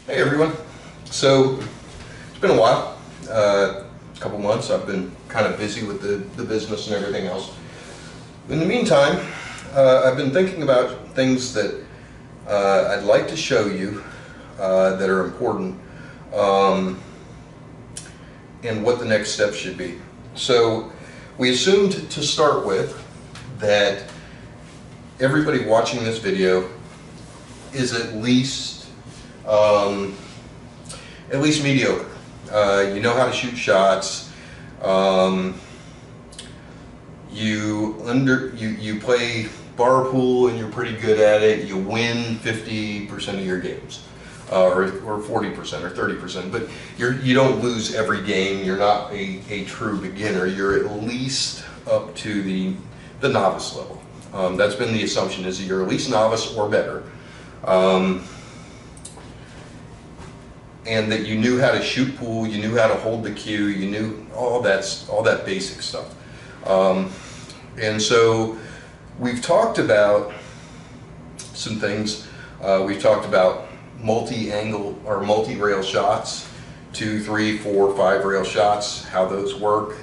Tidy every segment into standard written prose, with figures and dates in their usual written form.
Hey everyone. So it's been a while, a couple months. I've been kind of busy with the business and everything else. In the meantime, I've been thinking about things that I'd like to show you that are important, and what the next step should be. So we assumed to start with that everybody watching this video is at least mediocre. You know how to shoot shots. You play bar pool and you're pretty good at it. You win 50% of your games, or 40% or 30%. But you don't lose every game. You're not a true beginner. You're at least up to the novice level. That's been the assumption, is that you're at least novice or better. And that you knew how to shoot pool, you knew how to hold the cue, you knew all that basic stuff. And so we've talked about some things. We've talked about multi-angle or multi-rail shots, 2, 3, 4, 5 rail shots, how those work.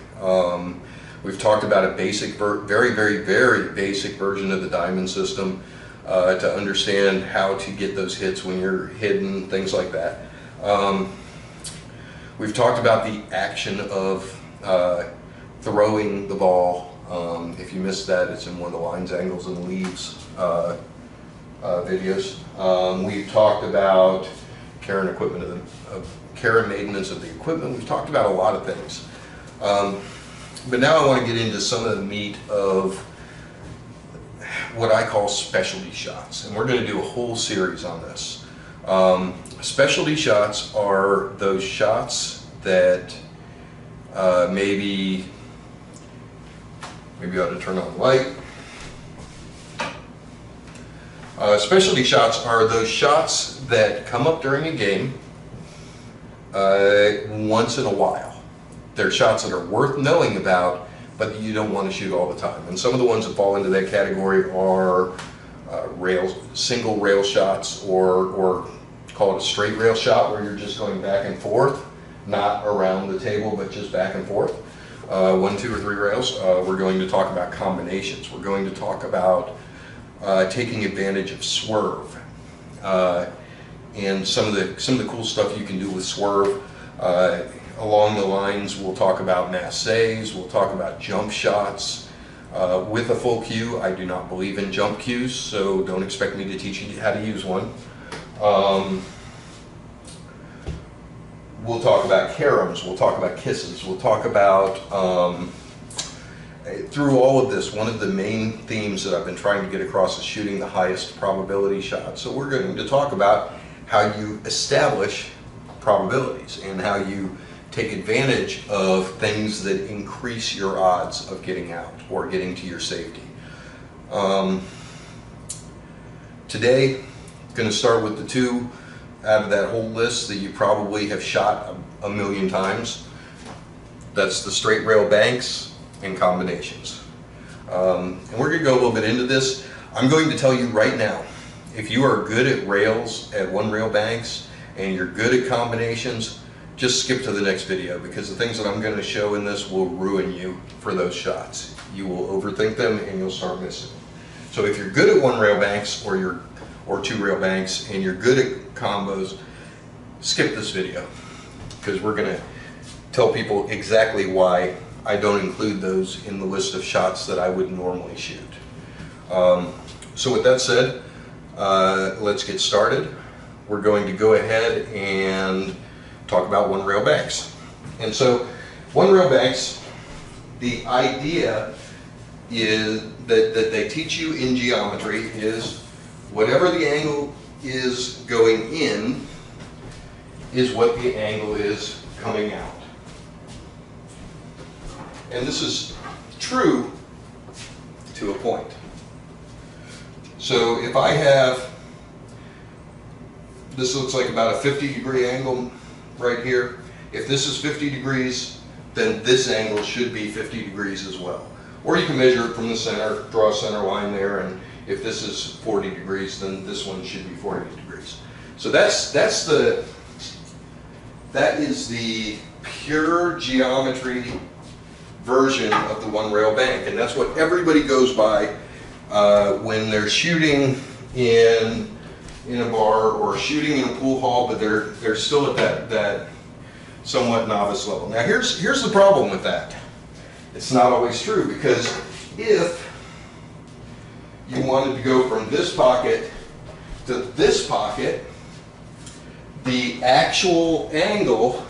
We've talked about a basic, very basic version of the diamond system to understand how to get those hits when you're hidden, things like that. We've talked about the action of throwing the ball. If you missed that, it's in one of the lines, angles, and leaves videos. We've talked about care and maintenance of the equipment. We've talked about a lot of things. But now I want to get into some of the meat of what I call specialty shots, and we're going to do a whole series on this. Specialty shots are those shots that maybe I ought to turn on the light. Specialty shots are those shots that come up during a game once in a while. They're shots that are worth knowing about, but that you don't want to shoot all the time. And some of the ones that fall into that category are single rail shots, or call it a straight rail shot, where you're just going back and forth, not around the table, but just back and forth. 1, 2, or 3 rails. We're going to talk about combinations. We're going to talk about taking advantage of swerve, and some of the cool stuff you can do with swerve. Along the lines, we'll talk about masses. We'll talk about jump shots with a full cue. I do not believe in jump cues, so don't expect me to teach you how to use one. We'll talk about caroms, we'll talk about kisses, we'll talk about, through all of this, one of the main themes that I've been trying to get across is shooting the highest probability shot. So we're going to talk about how you establish probabilities and how you take advantage of things that increase your odds of getting out or getting to your safety. Today, I'm going to start with the 2 out of that whole list that you probably have shot a million times. That's the straight rail banks and combinations. And we're going to go a little bit into this. I'm going to tell you right now, if you are good at rails, at 1 rail banks, and you're good at combinations, just skip to the next video, because the things that I'm going to show in this will ruin you for those shots. You will overthink them and you'll start missing them. So if you're good at 1 rail banks or 2 rail banks and you're good at combos, skip this video, because we're going to tell people exactly why I don't include those in the list of shots that I would normally shoot. So with that said, let's get started. We're going to go ahead and talk about 1 rail banks. And so 1 rail banks, the idea is that they teach you in geometry is whatever the angle is going in is what the angle is coming out. And this is true to a point. So if I have, this looks like about a 50-degree angle right here. If this is 50 degrees, then this angle should be 50 degrees as well. Or you can measure it from the center, draw a center line there, and if this is 40 degrees, then this one should be 40 degrees. So that is the pure geometry version of the one rail bank, and that's what everybody goes by when they're shooting in a bar or shooting in a pool hall, but they're still at that somewhat novice level. Now here's the problem with that. It's not always true, because if you wanted to go from this pocket to this pocket, the actual angle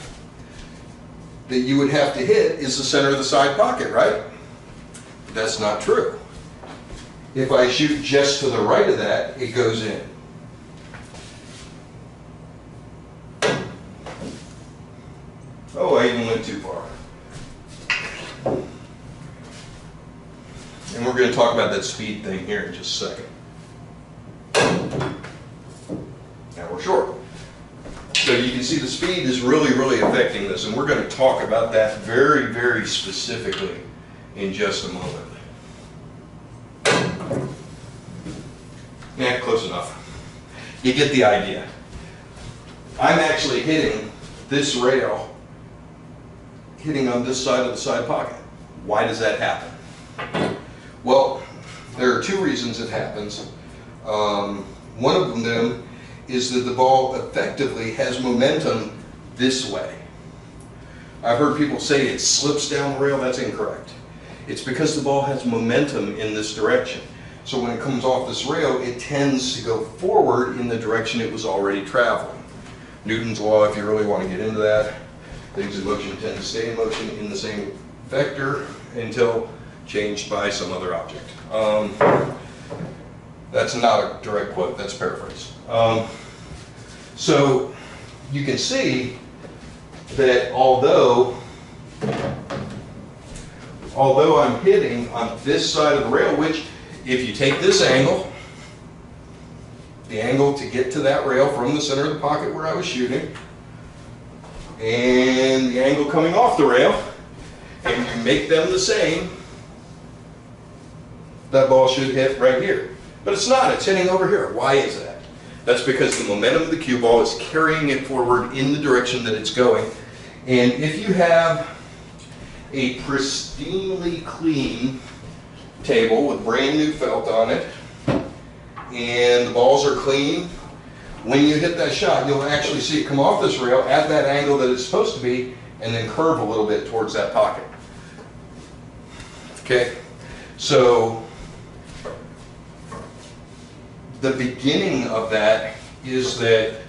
that you would have to hit is the center of the side pocket, right? That's not true. If I shoot just to the right of that, it goes in. Oh, I even went too far. And we're going to talk about that speed thing here in just a second. Now we're short. So you can see the speed is really affecting this, and we're going to talk about that very specifically in just a moment. Yeah, close enough. You get the idea. I'm actually hitting this rail, hitting on this side of the side pocket. Why does that happen? Well, there are two reasons it happens. One of them is that the ball effectively has momentum this way. I've heard people say it slips down the rail. That's incorrect. It's because the ball has momentum in this direction. So when it comes off this rail, it tends to go forward in the direction it was already traveling. Newton's law, if you really want to get into that, things in motion tend to stay in motion in the same vector until changed by some other object. That's not a direct quote, that's paraphrase. So you can see that although I'm hitting on this side of the rail, which if you take this angle, the angle to get to that rail from the center of the pocket where I was shooting, and the angle coming off the rail, and you make them the same, that ball should hit right here. But it's not, it's hitting over here. Why is that? That's because the momentum of the cue ball is carrying it forward in the direction that it's going. And if you have a pristinely clean table with brand new felt on it, and the balls are clean, when you hit that shot, you'll actually see it come off this rail at that angle that it's supposed to be, and then curve a little bit towards that pocket. Okay, so the beginning of that is that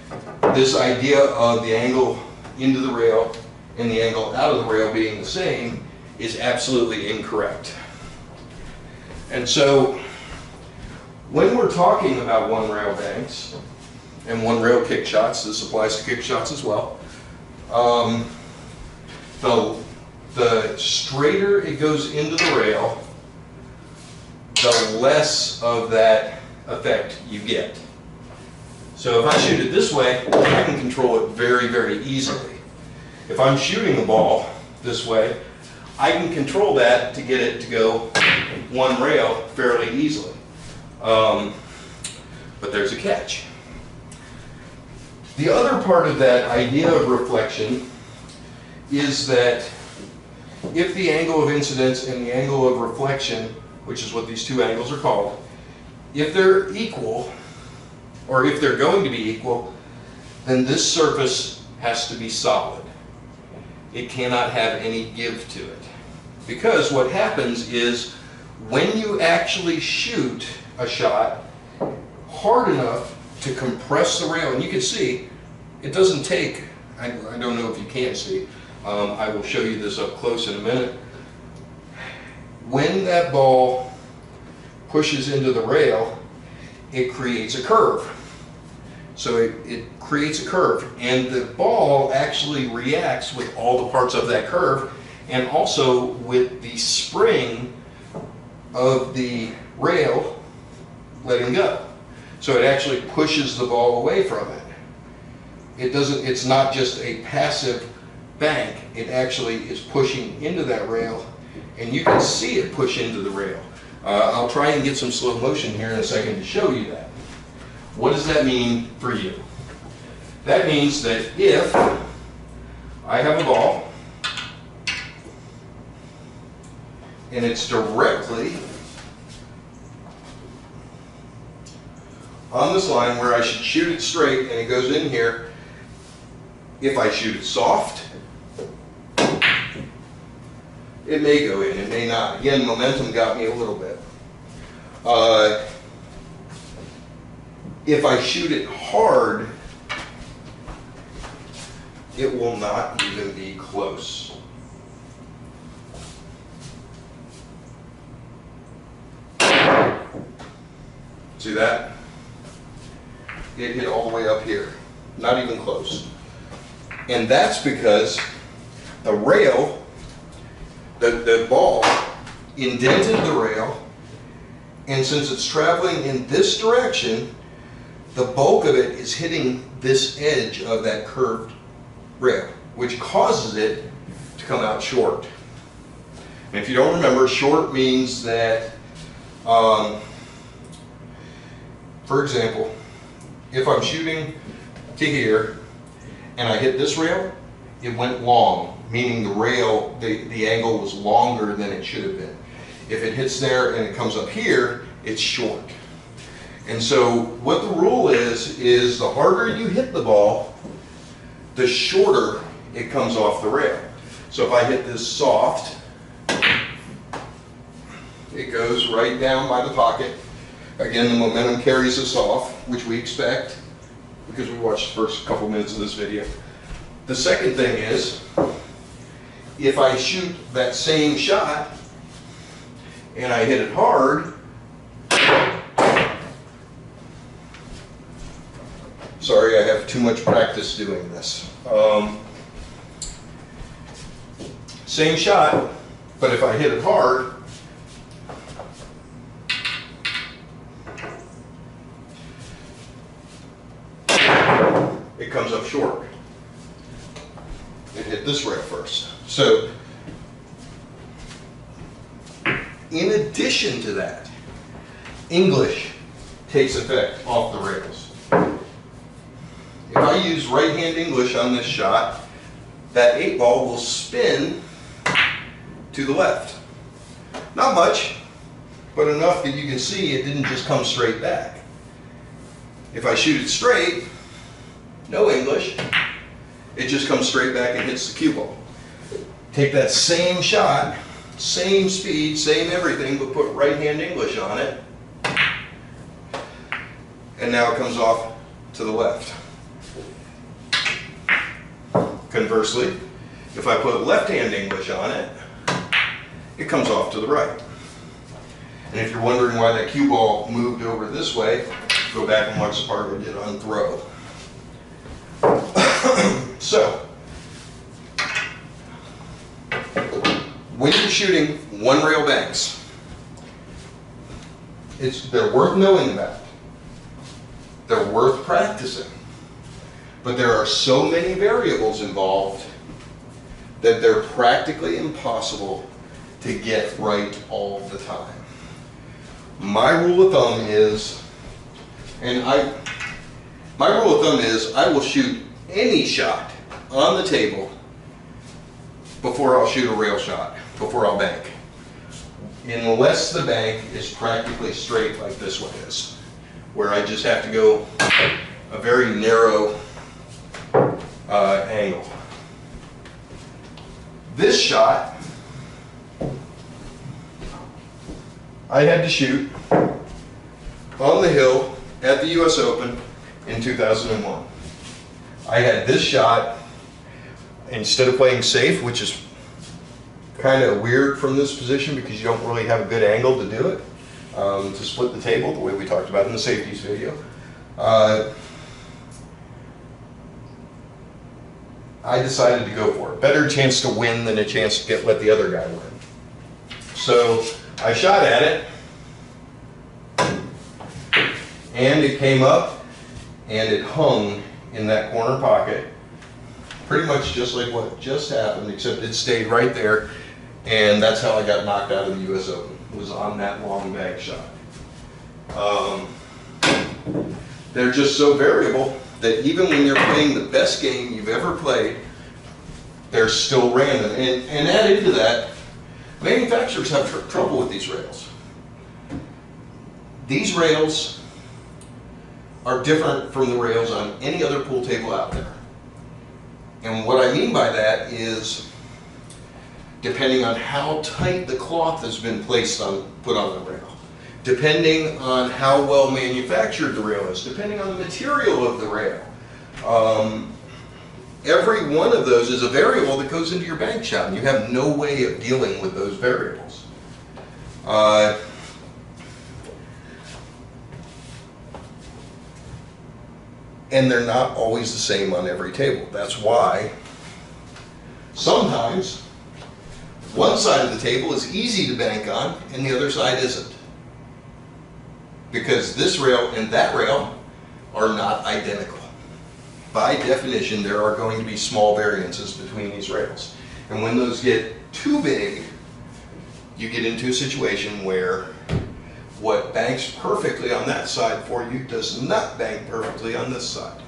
this idea of the angle into the rail and the angle out of the rail being the same is absolutely incorrect. And so when we're talking about one rail banks and one rail kick shots, this applies to kick shots as well, the straighter it goes into the rail, the less of that effect you get. So if I shoot it this way, I can control it very easily. If I'm shooting the ball this way, I can control that to get it to go one rail fairly easily. But there's a catch. The other part of that idea of reflection is that if the angle of incidence and the angle of reflection, which is what these two angles are called, if they're equal, or if they're going to be equal, then this surface has to be solid. It cannot have any give to it. Because what happens is when you actually shoot a shot hard enough to compress the rail, and you can see it doesn't take, I don't know if you can see, I will show you this up close in a minute. When that ball pushes into the rail, it creates a curve. So it creates a curve, and the ball actually reacts with all the parts of that curve, and also with the spring of the rail letting go. So it actually pushes the ball away from it. It's not just a passive bank, it actually is pushing into that rail, and you can see it push into the rail. I'll try and get some slow motion here in a second to show you that. What does that mean for you? That means that if I have a ball and it's directly on this line where I should shoot it straight and it goes in here, if I shoot it soft, it may go in, it may not. Again, momentum got me a little bit. If I shoot it hard, it will not even be close. See that? It hit all the way up here, not even close. And that's because the rail, the ball indented the rail, and since it's traveling in this direction, the bulk of it is hitting this edge of that curved rail, which causes it to come out short. And if you don't remember, short means that, for example, if I'm shooting to here and I hit this rail, it went long, meaning the rail, the angle was longer than it should have been. If it hits there and it comes up here, it's short. And so what the rule is the harder you hit the ball, the shorter it comes off the rail. So if I hit this soft, it goes right down by the pocket. Again, the momentum carries us off, which we expect because we watched the first couple minutes of this video. The second thing is, if I shoot that same shot and I hit it hard, sorry, I have too much practice doing this. Same shot, but if I hit it hard, it comes up short. It hit this rail first. So, in addition to that, English takes effect off the rails. If I use right-hand English on this shot, that 8-ball will spin to the left. Not much, but enough that you can see it didn't just come straight back. If I shoot it straight, no English, it just comes straight back and hits the cue ball. Take that same shot, same speed, same everything, but put right-hand English on it, and now it comes off to the left. Conversely, if I put left-hand English on it, it comes off to the right. And if you're wondering why that cue ball moved over this way, go back and watch the part we did on throw. So, when you're shooting one rail banks, they're worth knowing about. They're worth practicing. But there are so many variables involved that they're practically impossible to get right all the time. My rule of thumb is, my rule of thumb is I will shoot any shot on the table before I'll shoot a rail shot, before I'll bank. Unless the bank is practically straight like this one is, where I just have to go a very narrow angle. This shot, I had to shoot on the hill at the US Open in 2001. I had this shot, instead of playing safe, which is kind of weird from this position because you don't really have a good angle to do it, to split the table the way we talked about in the safeties video. I decided to go for it. Better chance to win than a chance to let the other guy win. So I shot at it, and it came up, and it hung in that corner pocket, pretty much just like what just happened, except it stayed right there, and that's how I got knocked out of the US Open, was on that long bag shot. They're just so variable. that even when you're playing the best game you've ever played, they're still random. And add into that, manufacturers have trouble with these rails. These rails are different from the rails on any other pool table out there. And what I mean by that is, depending on how tight the cloth has been put on the rail, depending on how well manufactured the rail is, depending on the material of the rail, every one of those is a variable that goes into your bank shot, and you have no way of dealing with those variables. And they're not always the same on every table. That's why sometimes one side of the table is easy to bank on and the other side isn't. Because this rail and that rail are not identical. By definition, there are going to be small variances between these rails. And when those get too big, you get into a situation where what banks perfectly on that side for you does not bank perfectly on this side.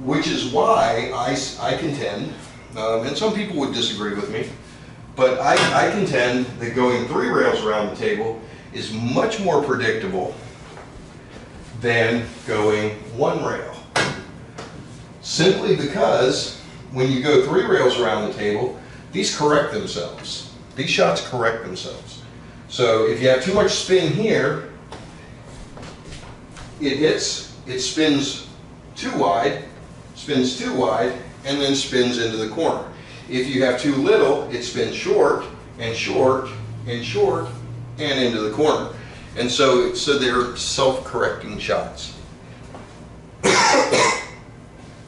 Which is why I contend, and some people would disagree with me, but I contend that going 3 rails around the table is much more predictable than going 1 rail. Simply because when you go 3 rails around the table, these correct themselves. These shots correct themselves. So if you have too much spin here, it spins too wide, and then spins into the corner. If you have too little, it spins short, and short, and short, and into the corner. And so they're self-correcting shots.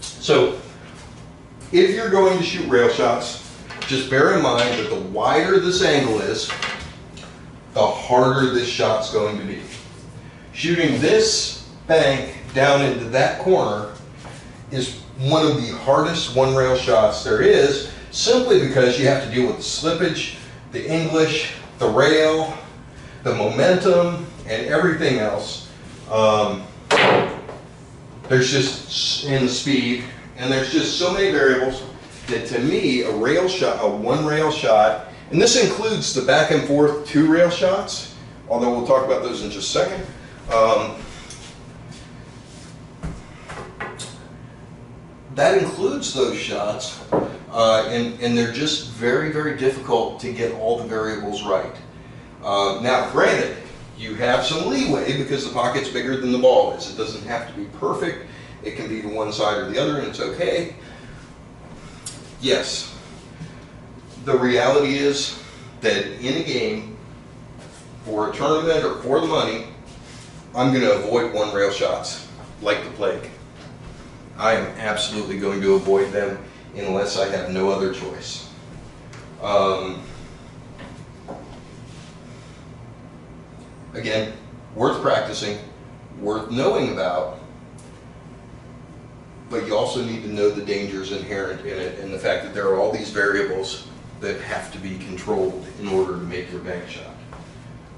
So if you're going to shoot rail shots, just bear in mind that the wider this angle is, the harder this shot's going to be. Shooting this bank down into that corner is one of the hardest 1 rail shots there is, simply because you have to deal with the slippage, the English, the rail, the momentum, and everything else. There's just, in the speed, and there's just so many variables that to me, a rail shot, a 1 rail shot, and this includes the back and forth 2 rail shots, although we'll talk about those in just a second. That includes those shots, and they're just very, very difficult to get all the variables right. Now, granted, you have some leeway because the pocket's bigger than the ball is. It doesn't have to be perfect. It can be to one side or the other, and it's okay. Yes, the reality is that in a game, for a tournament or for the money, I'm going to avoid 1 rail shots like the plague. I am absolutely going to avoid them unless I have no other choice. Again, worth practicing, worth knowing about, but you also need to know the dangers inherent in it and the fact that there are all these variables that have to be controlled in order to make your bank shot.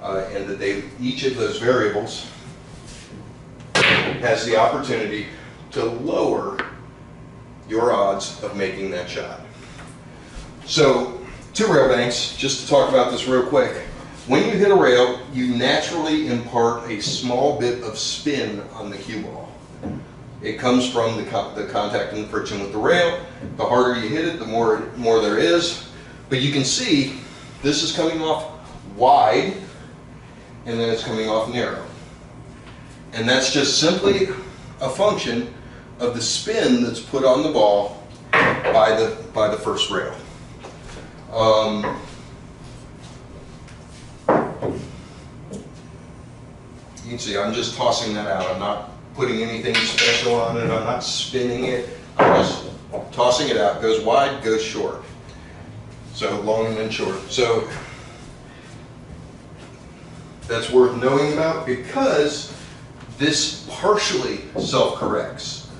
And that each of those variables has the opportunity to lower your odds of making that shot. So, 2 rail banks, just to talk about this real quick. When you hit a rail, you naturally impart a small bit of spin on the cue ball. It comes from the contact and the friction with the rail. The harder you hit it, the more there is. But you can see this is coming off wide, and then it's coming off narrow. And that's just simply a function of the spin that's put on the ball by the first rail. You can see I'm just tossing that out. I'm not putting anything special on it. I'm not spinning it. I'm just tossing it out. Goes wide, goes short. So long and then short. So that's worth knowing about because this partially self-corrects.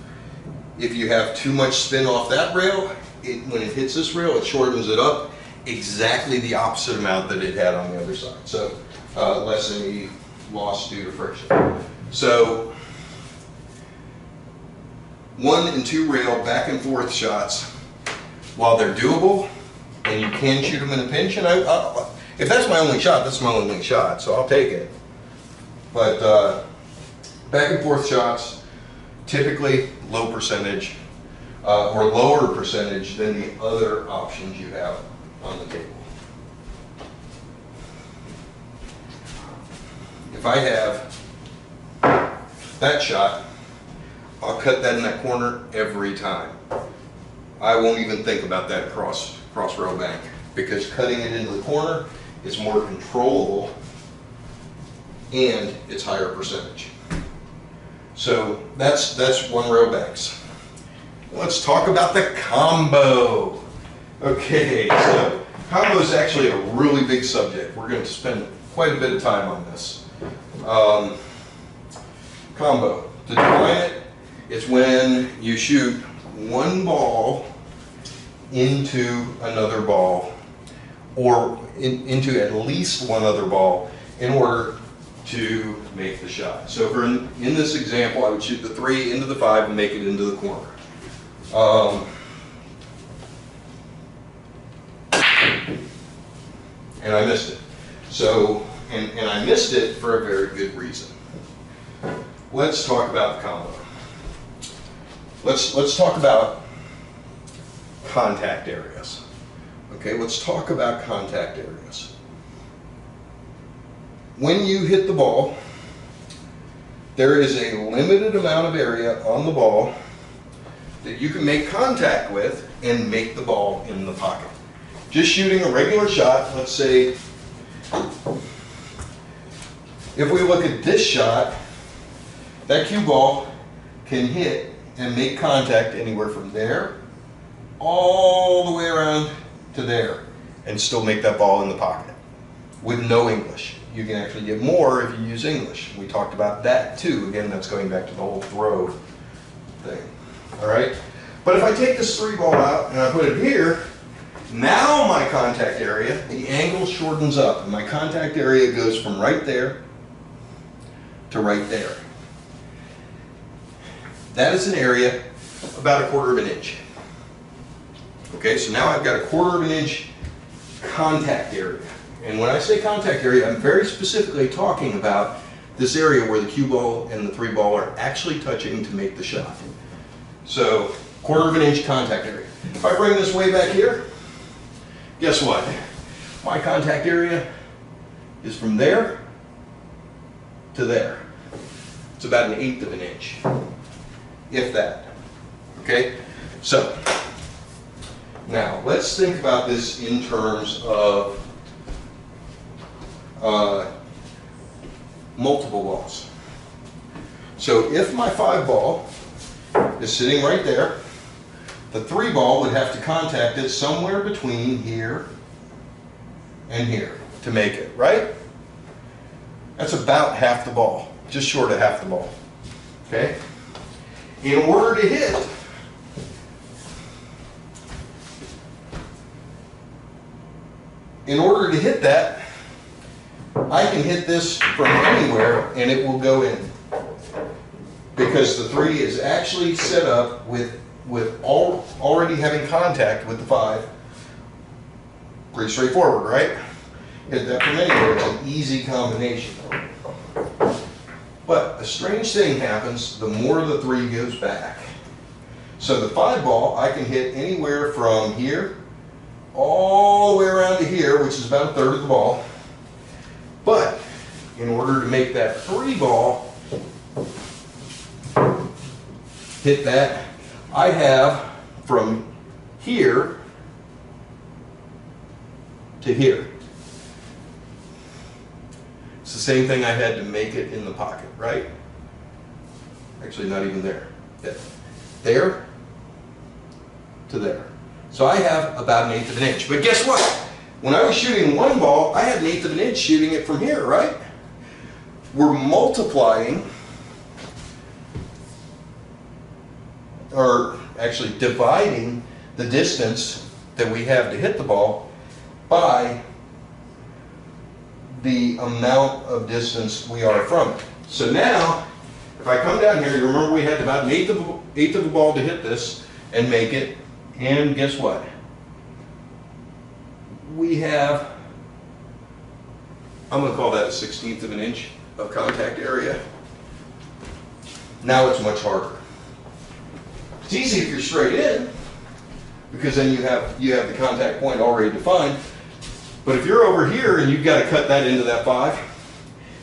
If you have too much spin off that rail, when it hits this rail, it shortens it up exactly the opposite amount that it had on the other side. So less than lost due to friction. So 1 and 2 rail back and forth shots, while they're doable and you can shoot them in a pinch, and if that's my only shot, that's my only shot, so I'll take it. But back and forth shots, typically low percentage, or lower percentage than the other options you have on the table. If I have that shot, I'll cut that in that corner every time. I won't even think about that cross rail bank, because cutting it into the corner is more controllable and it's higher percentage. So that's 1 rail banks. Let's talk about the combo. Okay, so combo is actually a really big subject. We're going to spend quite a bit of time on this. Combo, to define it, it's when you shoot one ball into another ball, or into at least one other ball, in order to make the shot. So for in this example, I would shoot the 3 into the 5 and make it into the corner. And I missed it. So, and I missed it for a very good reason. Let's talk about the combo. Let's talk about contact areas. Okay, let's talk about contact areas. When you hit the ball, there is a limited amount of area on the ball that you can make contact with and make the ball in the pocket. Just shooting a regular shot, let's say, if we look at this shot, that cue ball can hit and make contact anywhere from there all the way around to there and still make that ball in the pocket with no English. You can actually get more if you use English. We talked about that too. Again, that's going back to the whole throw thing. All right? But if I take this 3 ball out and I put it here, now my contact area, the angle shortens up, and my contact area goes from right there to right there. That is an area about 1/4 inch. Okay, so now I've got 1/4 inch contact area. And when I say contact area, I'm very specifically talking about this area where the cue ball and the 3 ball are actually touching to make the shot. So 1/4 inch contact area. If I bring this way back here, guess what? My contact area is from there to there. It's about 1/8 inch, if that. Okay? So, now let's think about this in terms of multiple balls. So if my 5 ball is sitting right there, the 3 ball would have to contact it somewhere between here and here to make it, right? That's about half the ball, just short of half the ball. Okay? In order to hit, that, I can hit this from anywhere and it will go in, because the 3 is actually set up with already having contact with the 5. Pretty straightforward, right? Hit that from anywhere. It's an easy combination. But a strange thing happens the more the 3 goes back. So the 5 ball I can hit anywhere from here all the way around to here, which is about 1/3 of the ball. But in order to make that 3 ball hit that, I have from here to here. It's the same thing I had to make it in the pocket, right? Actually, not even there. There to there. So I have about 1/8 inch. But guess what? When I was shooting 1 ball, I had 1/8 inch shooting it from here, right? We're multiplying, or actually dividing, the distance that we have to hit the ball by the amount of distance we are from it. So now, if I come down here, you remember we had about an eighth of a ball to hit this and make it, and guess what? We have, I'm going to call that a 1/16 of an inch of contact area. Now it's much harder. It's easy if you're straight in, because then you have the contact point already defined. But if you're over here and you've got to cut that into that 5,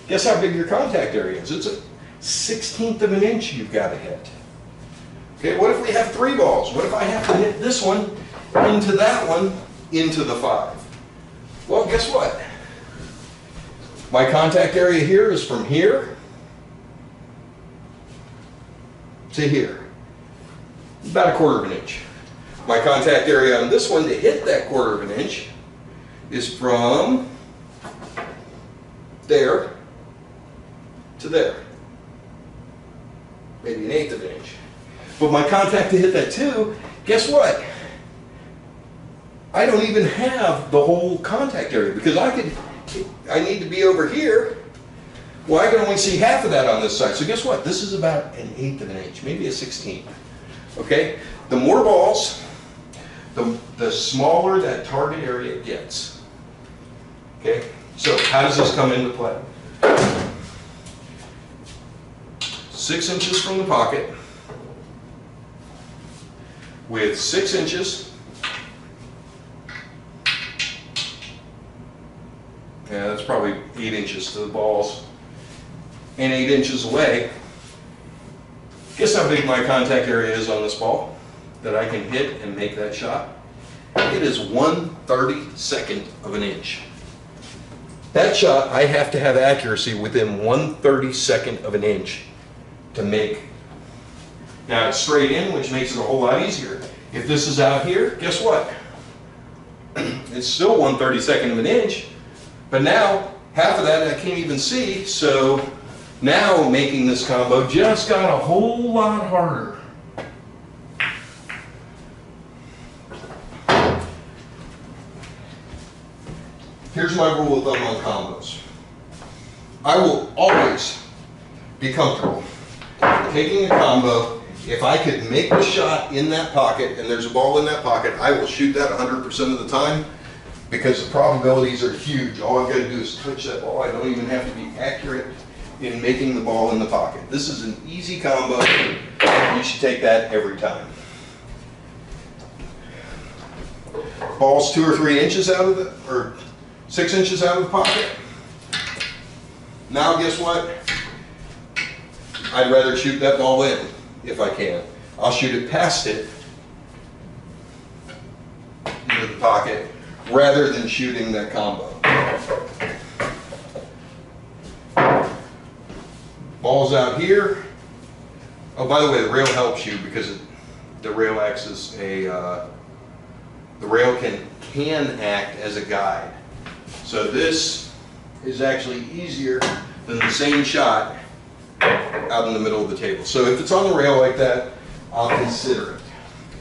guess how big your contact area is? It's a 1/16 of an inch you've got to hit. Okay, what if we have 3 balls? What if I have to hit this one into that one into the 5? Well, guess what? My contact area here is from here to here. About a 1/4 of an inch. My contact area on this one to hit that 1/4 of an inch is from there to there. Maybe an 1/8 of an inch. But my contact to hit that 2, guess what? I don't even have the whole contact area, because I need to be over here. Well, I can only see half of that on this side. So guess what? This is about an 1/8 of an inch, maybe a 1/16. Okay? The more balls, the smaller that target area gets. Okay? So how does this come into play? 6 inches from the pocket, with 6 inches, yeah, that's probably 8 inches to the balls, and 8 inches away. Guess how big my contact area is on this ball that I can hit and make that shot? It is 1/32 of an inch. That shot, I have to have accuracy within 1/32 of an inch to make. Now it's straight in, which makes it a whole lot easier. If this is out here, guess what? It's still 1/32 of an inch, but now half of that I can't even see, so now making this combo just got a whole lot harder. Here's my rule of thumb on combos. I will always be comfortable taking a combo. If I could make the shot in that pocket and there's a ball in that pocket, I will shoot that 100% of the time, because the probabilities are huge. All I've got to do is touch that ball. I don't even have to be accurate in making the ball in the pocket. This is an easy combo. You should take that every time. Ball's 2 or 3 inches out of the, or 6 inches out of the pocket. Now guess what? I'd rather shoot that ball in if I can. I'll shoot it past it into the pocket rather than shooting that combo. Ball's out here. Oh, by the way, the rail helps you, because the rail acts as a, the rail can act as a guide. So this is actually easier than the same shot out in the middle of the table. So if it's on the rail like that, I'll consider it.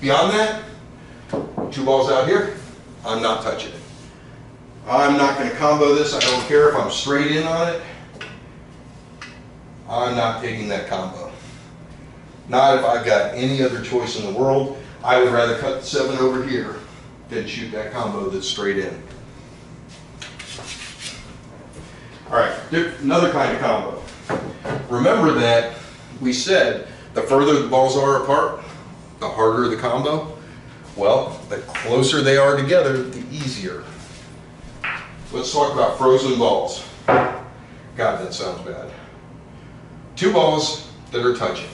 Beyond that, 2 balls out here, I'm not touching it. I'm not going to combo this. I don't care if I'm straight in on it. I'm not taking that combo. Not if I've got any other choice in the world. I would rather cut the 7 over here than shoot that combo that's straight in. All right, another kind of combo. Remember that we said the further the balls are apart, the harder the combo. Well, the closer they are together, the easier. Let's talk about frozen balls. God, that sounds bad. 2 balls that are touching.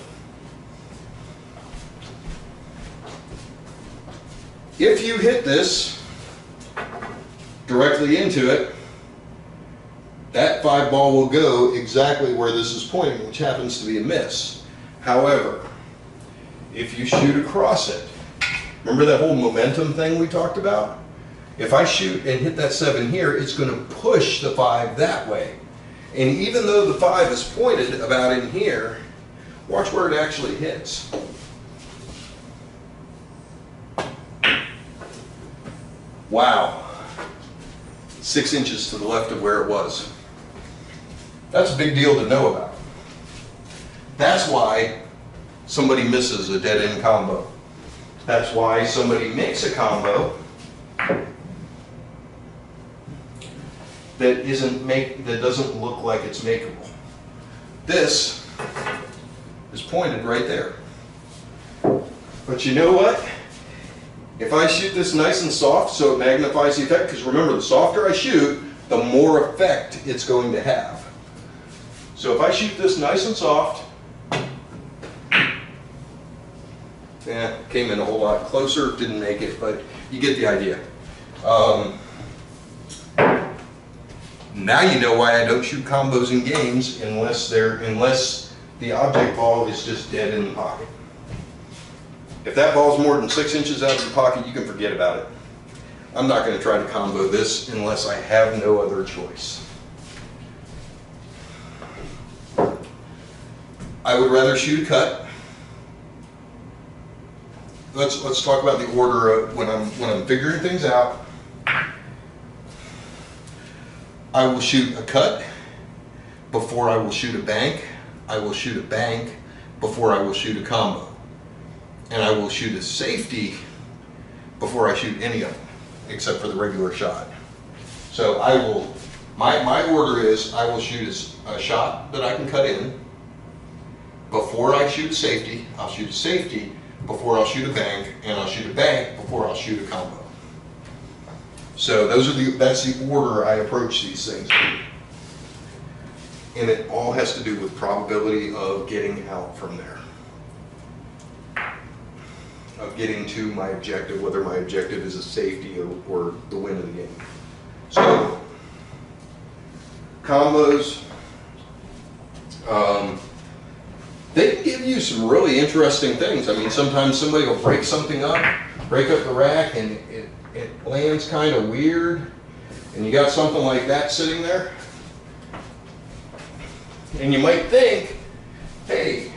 If you hit this directly into it, that 5 ball will go exactly where this is pointing, which happens to be a miss. However, if you shoot across it, remember that whole momentum thing we talked about? If I shoot and hit that 7 here, it's going to push the 5 that way. And even though the 5 is pointed about in here, watch where it actually hits. Wow. 6 inches to the left of where it was. That's a big deal to know about. That's why somebody misses a dead end combo. That's why somebody makes a combo that doesn't look like it's makeable. This is pointed right there. But you know what? If I shoot this nice and soft so it magnifies the effect, because remember, the softer I shoot, the more effect it's going to have. So if I shoot this nice and soft, came in a whole lot closer, didn't make it, but you get the idea. Now you know why I don't shoot combos in games unless the object ball is just dead in the pocket. If that ball's more than 6 inches out of the pocket, you can forget about it. I'm not going to try to combo this unless I have no other choice. I would rather shoot a cut. Let's talk about the order of when I'm figuring things out. I will shoot a cut before I will shoot a bank. I will shoot a bank before I will shoot a combo. And I will shoot a safety before I shoot any of them, except for the regular shot. So my order is I will shoot a shot that I can cut in before I shoot a safety. I'll shoot a safety before I'll shoot a bank, and I'll shoot a bank before I'll shoot a combo. So that's the order I approach these things. And it all has to do with probability of getting out from there. Of getting to my objective, whether my objective is a safety or the win of the game. So, combos, they can give you some really interesting things. I mean, sometimes somebody will break something up, break up the rack, and it lands kind of weird, and you got something like that sitting there, and you might think, hey,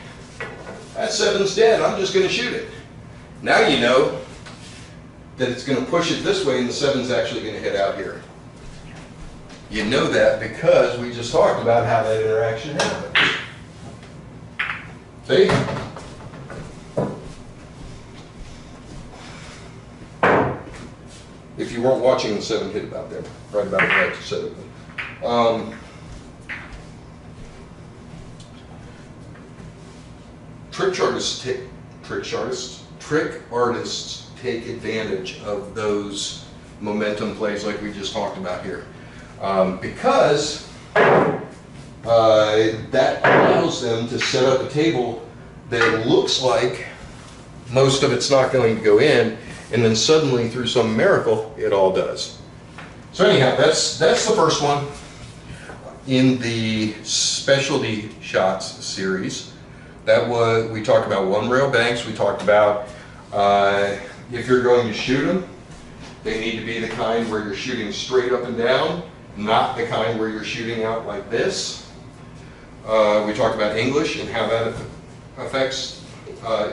that 7's dead, I'm just going to shoot it. Now you know that it's going to push it this way and the 7's actually going to hit out here. You know that because we just talked about how that interaction happens. See? If you weren't watching, the 7 hit about there, right about where I said it. Trick artists take advantage of those momentum plays like we just talked about here, because that allows them to set up a table that looks like most of it's not going to go in, and then suddenly through some miracle it all does. So anyhow, that's the first one in the specialty shots series. That was, we talked about one rail banks. We talked about if you're going to shoot them, they need to be the kind where you're shooting straight up and down, not the kind where you're shooting out like this. We talked about English and how that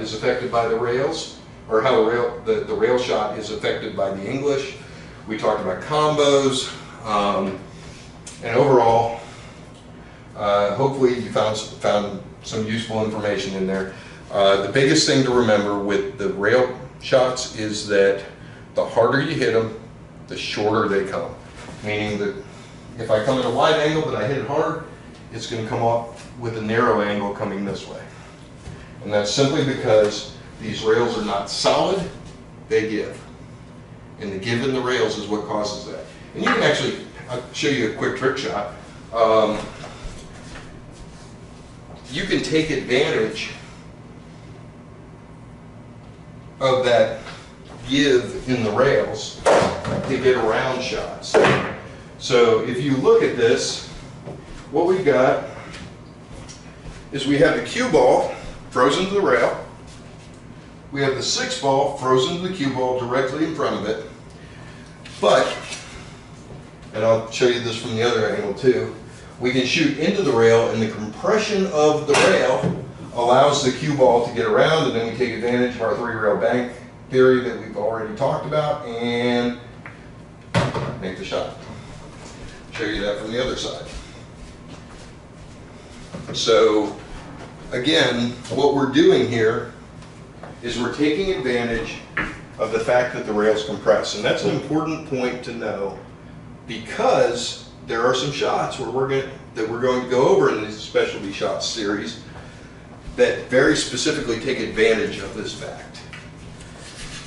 is affected by the rails, or how the rail shot is affected by the English. We talked about combos, and overall, hopefully you found some useful information in there. The biggest thing to remember with the rail shots is that the harder you hit them, the shorter they come. Meaning that if I come at a wide angle but I hit it hard, it's going to come off with a narrow angle coming this way. And that's simply because these rails are not solid, they give. And the give in the rails is what causes that. And you can actually, I'll show you a quick trick shot. You can take advantage of that give in the rails to get around shots. So if you look at this, what we've got is we have the cue ball frozen to the rail. We have the 6 ball frozen to the cue ball directly in front of it. But, and I'll show you this from the other angle too, we can shoot into the rail, and the compression of the rail allows the cue ball to get around, and then we take advantage of our 3-rail bank theory that we've already talked about and make the shot. show you that from the other side. So again, what we're doing here is we're taking advantage of the fact that the rails compress. And that's an important point to know, because there are some shots where we're going to go over in this specialty shots series that very specifically take advantage of this fact,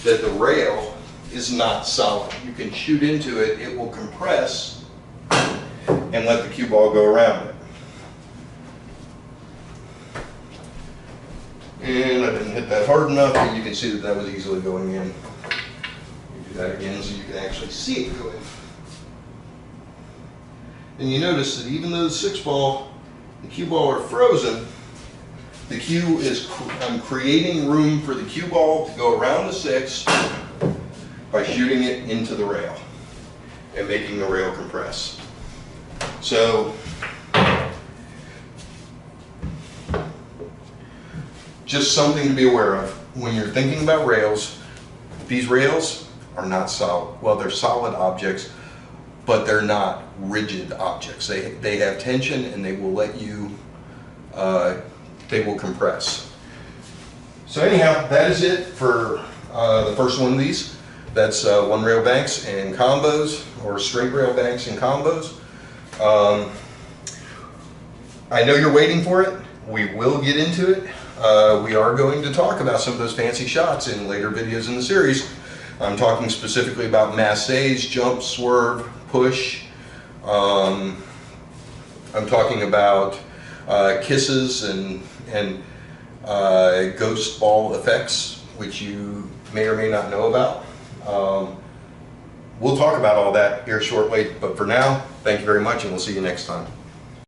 that the rail is not solid. You can shoot into it, it will compress and let the cue ball go around it. And I didn't hit that hard enough, and you can see that that was easily going in. Do that again so you can actually see it go in. And you notice that even though the 6-ball, the cue ball are frozen, the cue is, I'm creating room for the cue ball to go around the 6 by shooting it into the rail and making the rail compress. So, just something to be aware of when you're thinking about rails. These rails are not solid. Well, they're solid objects, but they're not rigid objects. They have tension, and they will let you, they will compress. So anyhow, that is it for the first one of these. That's one rail banks and combos, or straight rail banks and combos. I know you're waiting for it. We will get into it. We are going to talk about some of those fancy shots in later videos in the series. I'm talking specifically about massés, jump, swerve, push. I'm talking about kisses and ghost ball effects, which you may or may not know about. We'll talk about all that here shortly, but for now, thank you very much, and we'll see you next time.